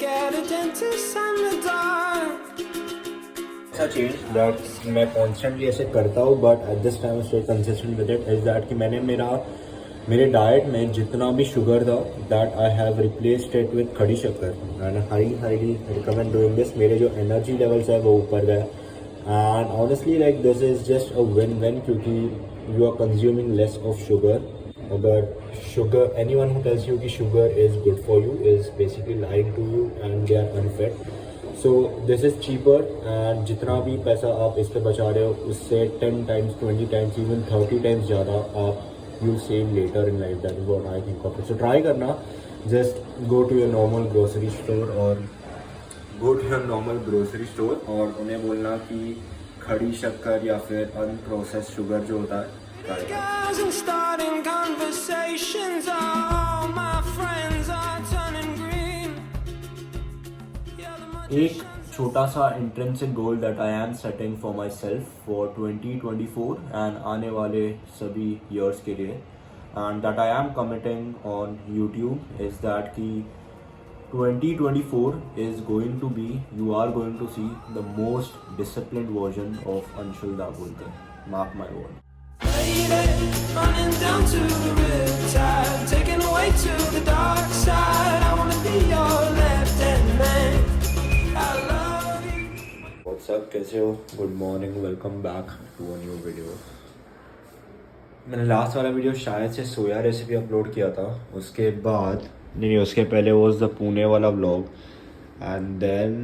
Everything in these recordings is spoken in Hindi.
get a dentist in the dark. ऐसा चेंज दैट मैं कॉन्स्टेंटली ऐसे करता हूँ but at this time stay consistent with it is that कि मैंने मेरे डाइट में जितना भी शुगर था that I have replaced it with खड़ी शक्कर and highly recommend doing this. मेरे जो एनर्जी लेवल्स है वो ऊपर गए and honestly like this is just a win win क्योंकि you are consuming less of sugar. अगर sugar anyone who tells you कि sugar is good for you is basically lying to you and they are unfit. So this is cheaper and जितना भी पैसा आप इस पर बचा रहे हो उससे 10 टाइम्स 20 टाइम्स इवन 30 टाइम्स ज़्यादा आप you'll save later in life. That is what I think of it. So try करना, just go to your normal grocery store और उन्हें बोलना कि खड़ी शक्कर या फिर अनप्रोसेस्ड शुगर जो होता है try करना। Guys and starting conversations. All my friends are turning green. Yeah, the एक छोटा सा intrinsic goal that I am setting for myself for 2024 and आने वाले सभी ईयर्स के लिए and that I am committing on YouTube is that कि 2024 is going to be you are going to see the most disciplined version of Anshul Dabholkar. Mark my word. lady running down to the riptide, taken away to the dark side. I wanna be your left-hand man. I love you. What's up, कैसे हो? Good morning, welcome back to a new video. मैंने लास्ट वाला वीडियो शायद से सोया रेसिपी अपलोड किया था, उसके बाद नहीं उसके पहले वॉज द पुणे वाला व्लॉग एंड देन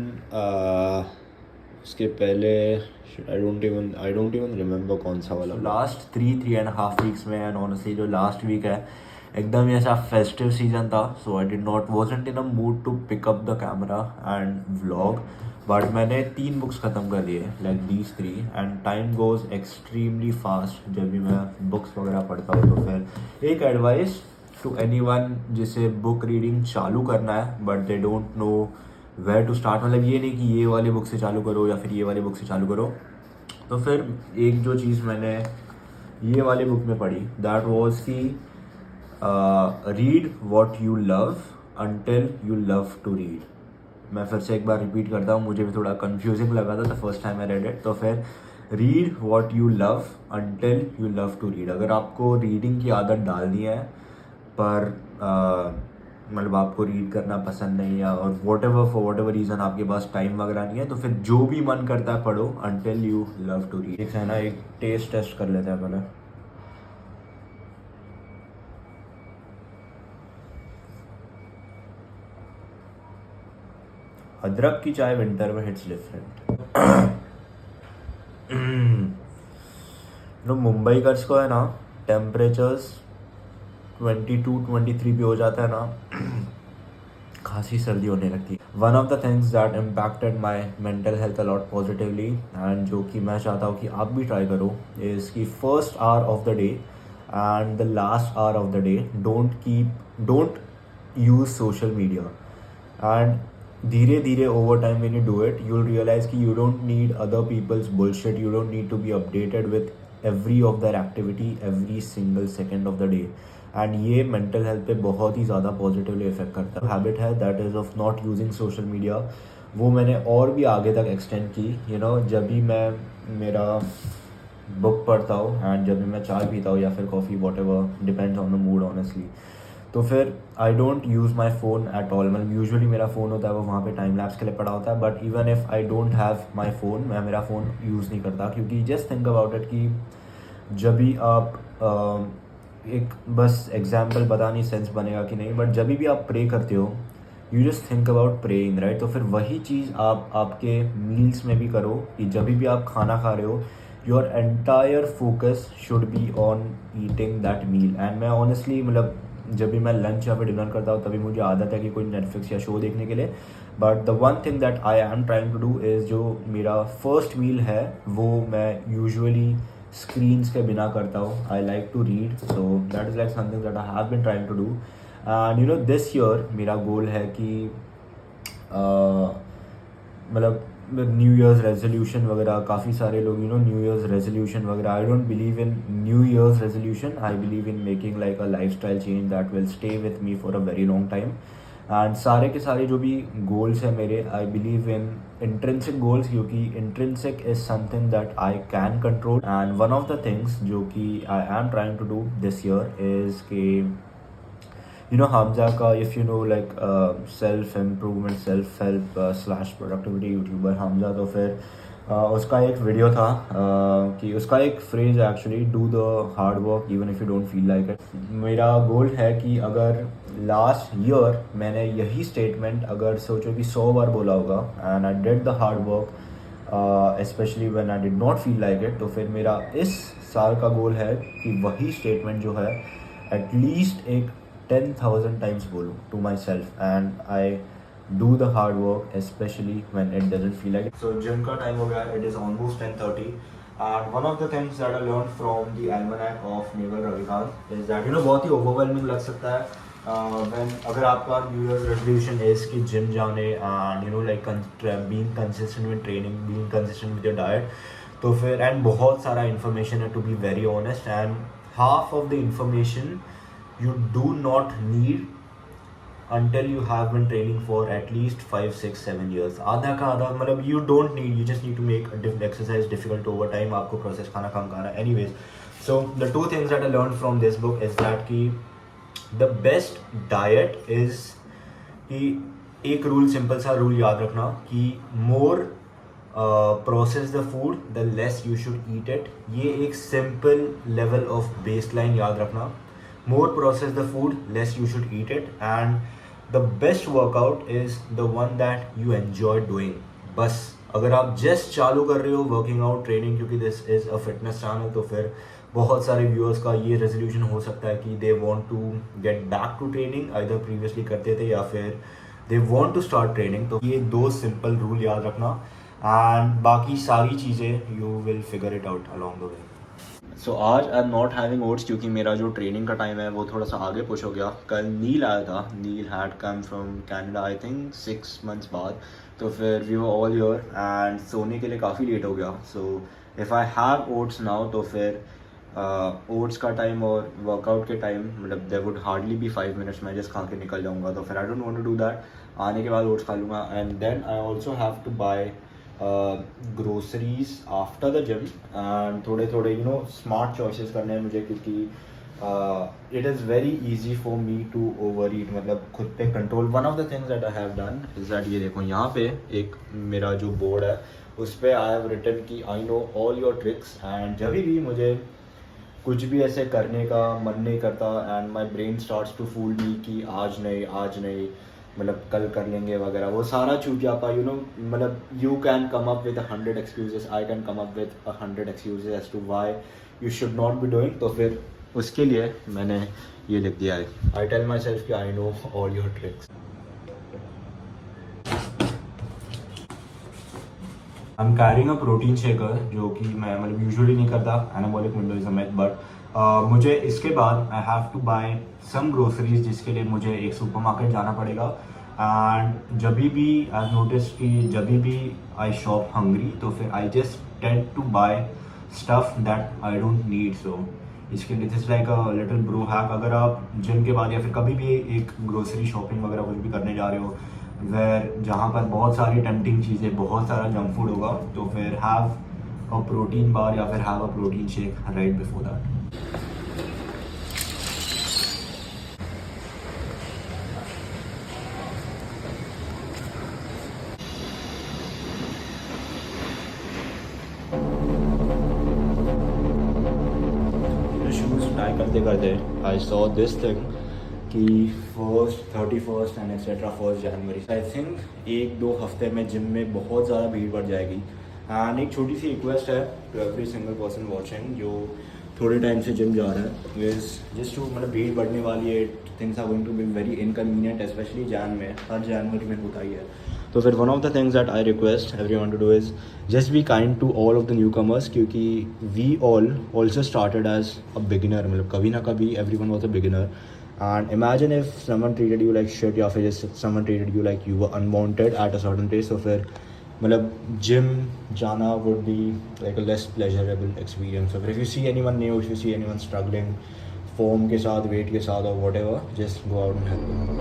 उसके पहले आई डोंट इवन रिमेंबर कौन सा वाला। लास्ट 3.5 वीक्स में एंड ऑनेस्टली जो लास्ट वीक है एकदम ही ऐसा फेस्टिव सीजन था, so I did not wasn't in a mood to pick up the camera and vlog but मैंने 3 बुक्स ख़त्म कर लिए like these 3 and time goes extremely fast जब भी मैं बुक्स वगैरह पढ़ता हूँ। तो फिर एक एडवाइस टू एनीवन जिसे बुक रीडिंग चालू करना है but they don't know where to start, मतलब ये नहीं कि ये वाली बुक से चालू करो या फिर ये वाली बुक से चालू करो। तो फिर एक जो चीज़ मैंने ये वाली बुक में पढ़ी दैट वाज कि read what you love until you love to read. मैं फिर से एक बार रिपीट करता हूँ, मुझे भी थोड़ा कंफ्यूजिंग लगा था the first time I read it. तो फिर read what you love until you love to read. अगर आपको रीडिंग की आदत डालनी है पर मतलब आपको रीड करना पसंद नहीं है और फॉर वट एवर रीज़न आपके पास टाइम वगैरह नहीं है तो फिर जो भी मन करता है पढ़ो until you love to read. है ना, एक टेस्ट कर लेते हैं पहले। अदरक की चाय विंटर में हिट्स डिफरेंट। मुंबई कर्स को है ना टेम्परेचर्स 22-23 भी हो जाता है ना खांसी सर्दी होने लगती है। One of the things that impacted my mental health a lot positively and जो कि मैं चाहता हूँ कि आप भी ट्राई करो इज़ कि first hour of the day and the last hour of the day don't use social media and धीरे धीरे over time when you do it you will realise कि you don't need other people's bullshit, you don't need to be updated with every of their activity every single second of the day and ये मेंटल हेल्थ पे बहुत ही ज़्यादा पॉजिटिवली इफेक्ट करता है। हैबिट है that is of not using social media, वो मैंने और भी आगे तक एक्सटेंड की। जब भी मैं मेरा बुक पढ़ता हूँ एंड जब भी मैं चाय पीता हूँ या फिर coffee what ever depends on the mood honestly, तो फिर I don't use my phone at all. मतलब यूजुअली मेरा फ़ोन होता है वो वहाँ पे टाइम लैप्स के लिए पड़ा होता है but even if I don't have my phone मैं मेरा फ़ोन यूज़ नहीं करता क्योंकि जस्ट थिंक अबाउट इट कि जब भी आप एक बस एग्जाम्पल पता नहीं सेंस बनेगा कि नहीं बट जब भी आप प्रे करते हो you just think about praying right. तो फिर वही चीज़ आप आपके मील्स में भी करो कि जब भी आप खाना खा रहे हो your entire focus should be on eating that meal. And मैं ऑनेस्टली मतलब जब भी मैं लंच या फिर डिनर करता हूँ तभी मुझे आदत है कि कोई नेटफ्लिक्स या शो देखने के लिए but the one thing that I am trying to do is जो मेरा फर्स्ट मील है वो मैं यूजुअली स्क्रीन्स के बिना करता हूँ। I like to read so that is like something that I have been trying to do and this year मेरा गोल है कि मतलब न्यू ईयर्स रेजोल्यूशन वगैरह काफ़ी सारे लोग न्यू ईयर्स रेजोल्यूशन वगैरह I don't believe in new year's resolution, I believe in making like a life style change that will stay with me for a very long time and सारे के सारे जो भी गोल्स हैं मेरे, I believe in intrinsic goals, क्योंकि intrinsic is something that I can control. And one of the things जो कि I am trying to do this year is कि Hamza का, if you know like self improvement, self help slash productivity YouTuber Hamza, तो फिर उसका एक वीडियो था कि उसका एक phrase actually, do the hard work even if you don't feel like it. मेरा गोल है कि अगर लास्ट ईयर मैंने यही स्टेटमेंट अगर सोचो कि 100 बार बोला होगा and I did the hard work specially when I did not feel like it, तो फिर मेरा इस साल का गोल है कि वही स्टेटमेंट जो है एटलीस्ट एक 10,000 times बोलूँ to myself, and I do the hard work especially when it doesn't feel like it. So gym का time हो गया, it is almost 10:30, and one of the things that I learned from the almanac of Naval Ravikant is that बहुत ही overwhelming लग सकता है when अगर आपका New Year's resolution is कि gym जाने and like being consistent with training, being consistent with your diet, तो फिर and बहुत सारा information है to be very honest, and half of the information you do not need until you have been training for at least 5, 6, 7 years. आधा का आधा मतलब you don't need, you just need to make exercise difficult over time. आपको process खाना कम खाना. Anyways, so the two things that I learned from this book is that कि the best diet is कि एक rule, simple सा rule याद रखना कि more process the food the less you should eat it. ये एक simple level of baseline याद रखना. More process the food, less you should eat it, and the best workout is the one that you enjoy doing. बस अगर आप just चालू कर रहे हो वर्किंग आउट ट्रेनिंग, क्योंकि this is a fitness channel, तो फिर बहुत सारे व्यूअर्स का ये रेजोल्यूशन हो सकता है कि they want to get back to training, either previously करते थे या फिर they want to start training. तो ये दो सिंपल रूल याद रखना एंड बाकी सारी चीज़ें you will figure it out along the way. So आज I am not having oats क्योंकि मेरा जो ट्रेनिंग का टाइम है वो थोड़ा सा आगे पुश हो गया। कल नील आया था, Neel had come from Canada I think 6 months बाद, तो फिर we were all here and सोने के लिए काफ़ी लेट हो गया। So if I have oats now तो फिर ओट्स का टाइम और वर्कआउट के टाइम मतलब there would hardly be 5 minutes, मैं जस्ट खा के निकल जाऊँगा। तो फिर I don't want to do that. आने के बाद ओट्स खा लूँगा and then I also have to buy groceries after the gym and थोड़े थोड़े स्मार्ट चॉइसेस करने हैं मुझे, क्योंकि it is very easy for me to overeat, मतलब खुद पे control. One of the things that I have done is that ये देखो यहाँ पे एक मेरा जो बोर्ड है उस पर आई हैव रिटन कि I know all your tricks, and जब भी मुझे कुछ भी ऐसे करने का मन नहीं करता and my brain starts to fool me कि आज नहीं मतलब कल कर लेंगे वगैरह, वो सारा छूट जाता मतलब you can come up with 100 excuses, I can come up with 100 excuses as to why you should not be doing. तो फिर उसके लिए मैंने ये लिख दिया है, आई टेल माई सेल्फ कि I know all your tricks. I am carrying a protein shaker जो कि मैं मतलब यूजुअली नहीं करता, anabolic window is a myth, but मुझे इसके बाद I have to buy some groceries जिसके लिए मुझे एक सुपरमार्केट जाना पड़ेगा। एंड जब भी आई नोटिस कि जब भी आई शॉप हंग्री तो फिर I just tend to buy stuff that I don't need. So इसके लिए this like a little bro hack. अगर आप जिम के बाद या फिर कभी भी एक ग्रोसरी शॉपिंग वगैरह कुछ भी करने जा रहे हो वेर जहाँ पर बहुत सारी टेम्पटिंग चीज़ें, बहुत सारा जंक फूड होगा, तो फिर हैव अ प्रोटीन बार या फिर have a protein shake right before that. Try करते करते आई सॉ दिस थिंग कि 1st, 31st and etcetera 1st January I think 1-2 हफ्ते में जिम में बहुत ज़्यादा भीड़ बढ़ जाएगी। एंड एक छोटी सी रिक्वेस्ट है to every single person watching जो थोड़े टाइम से जिम जा रहा है, इज जस्ट टू मतलब भीड़ बढ़ने वाली है, things are going to be very inconvenient specially जैन में, हर जनवरी में होता ही है। तो फिर one of the things that I request everyone to do is just be kind to all of the newcomers, क्योंकि we all also started as a beginner, मतलब कभी ना कभी everyone was a beginner. And imagine if someone treated you like shit या फिर someone treated you like you were unwanted at a certain place, तो फिर मतलब जिम जाना would be like a less pleasurable experience. So if you see anyone new, if you see anyone struggling foam के साथ, वेट के साथ और what ever, just go out and help.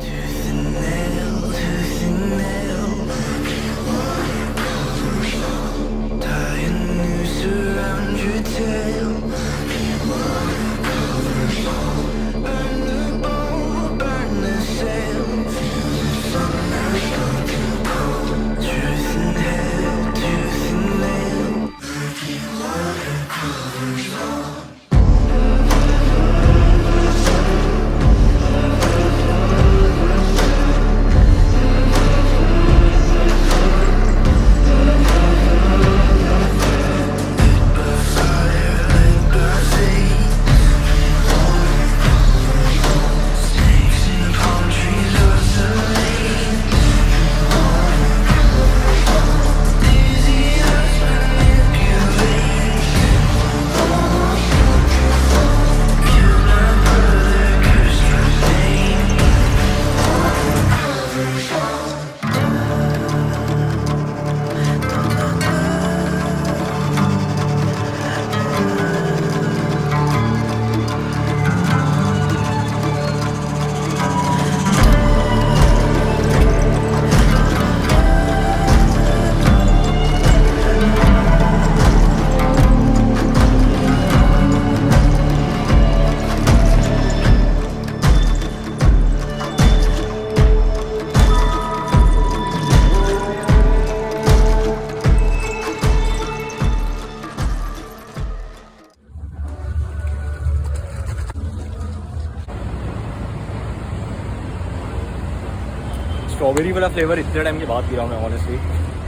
Strawberry वाला फ्लेवर इतने टाइम के बाद पी रहा हूँ मैं honestly,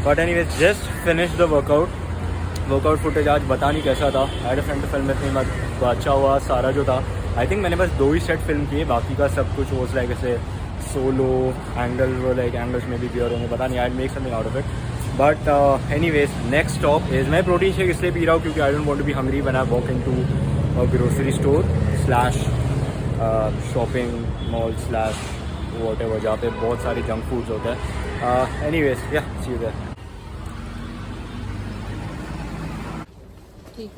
but anyways just finish the workout footage आज पता नहीं कैसा था। एड फ्रेंड टू फिल्म इतनी मत तो अच्छा हुआ। सारा जो था आई थिंक मैंने बस 2 ही सेट फिल्म किए, बाकी का सब कुछ वॉज लाइक ऐसे सोलो एंगल वो लाइक एंगल्स में भी क्लियर होंगे, पता नहीं, I make something out of it. But anyways next stop is, मैं प्रोटीन शेक इसलिए पी रहा हूँ क्योंकि I don't want to be hungry when I walk into grocery store slash shopping mall slash whatever, जहाँ पे बहुत सारे जंक फूड्स होते हैं। एनीवेज या सी यू देयर। ठीक है।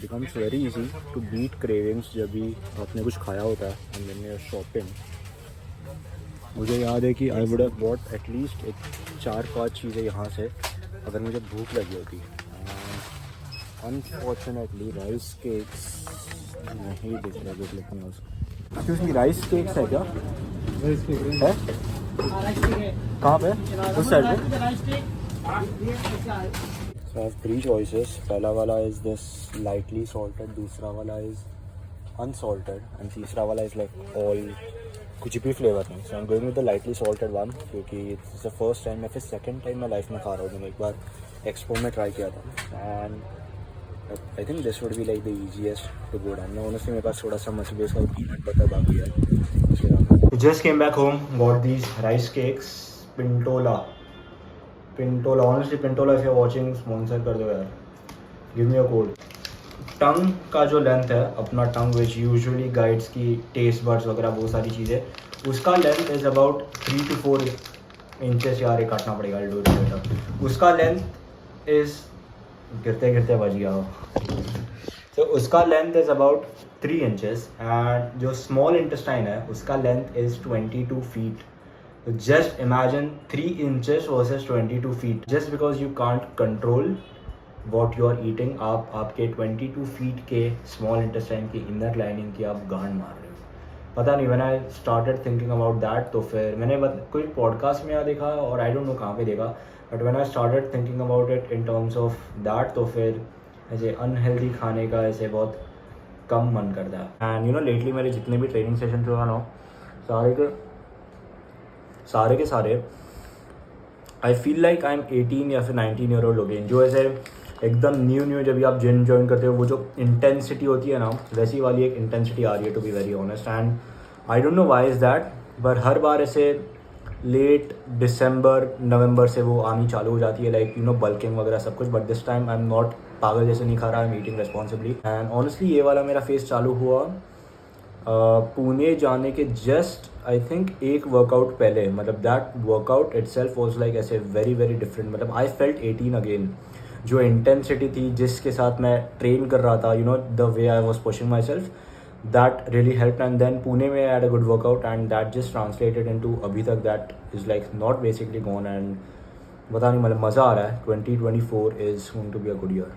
Becomes very easy to beat cravings जब भी आपने कुछ खाया होता है and then you are shopping. मुझे याद है कि I would have bought at least 4-5 चीज़ें यहाँ से अगर मुझे भूख लगी होती। अनफॉर्चुनेटली राइस केक्स नहीं दिख रहे गुड लुकिंग उसको। एक्सक्यूज मी, राइस केक्स है क्या? है कहाँ पे? उस साइड पे? So I have 3 choices. पहला वाला is this lightly salted, दूसरा वाला is unsalted and तीसरा वाला is like all कुछ भी फ्लेवर नहीं। So I'm going with the lightly salted one क्योंकि it's the first time या फिर second time मैं लाइफ में खा रहा हूँ। मैंने एक बार एक्सपो में ट्राई किया था and I think this would be like the easiest to go down. No, honestly मेरे पास थोड़ा सा मछली का peanut butter बाकी है। Just came back home, got these rice cakes, Pintola. Honestly Pintola if you're watching sponsor कर दो यार, give me a code. टंग का जो लेंथ है अपना टंग विच यूजुअली गाइड्स की टेस्ट बर्ड्स वगैरह वो सारी चीज़ें, उसका length is about 3 to 4 inches. यार ये काटना पड़ेगा डू बेटर। उसका लेंथ इज़ गिरते गिरते बच गया हो। तो उसका length is about 3 inches and जो स्मॉल इंटेस्टाइन है उसका length is 22 feet. Just imagine 3 inches versus 22 feet. Just because you can't control what you are eating, आप आपके 22 फीट के स्मॉल इंटेस्टाइन की इनर लाइनिंग की आप गांड मार रहे हो। पता नहीं, when I started thinking about that तो फिर मैंने कोई पॉडकास्ट में देखा और आई डोंट नो कहाँ पे देखा, but when I started thinking about it in terms of that तो फिर ऐसे अनहेल्दी खाने का ऐसे बहुत कम मन करता है। एंड यू नो लेटली मेरे जितने भी ट्रेनिंग सेशन हुआ ना सारे के सारे I feel like I am 18 या फिर 19 ईयर ओल्ड हो गए। जो ऐसे एकदम न्यू जब भी आप जिम ज्वाइन करते हो वो जो इंटेंसिटी होती है ना वैसी वाली एक इंटेंसिटी आ रही है to be very honest. And I don't know why is that, but हर बार ऐसे लेट दिसंबर नवंबर से वो आनी चालू हो जाती है लाइक यू नो बल्किंग वगैरह सब कुछ। But this time I am not पागल जैसे नहीं खा रहा, I am eating responsibly. And honestly ये वाला मेरा फेस चालू हुआ पुणे जाने के जस्ट आई थिंक एक वर्कआउट पहले। मतलब that workout itself was like ऐसे वेरी वेरी डिफरेंट। मतलब आई फेल्ट 18 अगेन। जो इंटेंसिटी थी जिसके साथ मैं ट्रेन कर रहा था, the way I was pushing my self, that really help. And then Pune में I had a good workout and that just translated into अभी तक that is like not basically gone. And पता नहीं, मतलब मज़ा आ रहा है. 2024 is going to be a good year.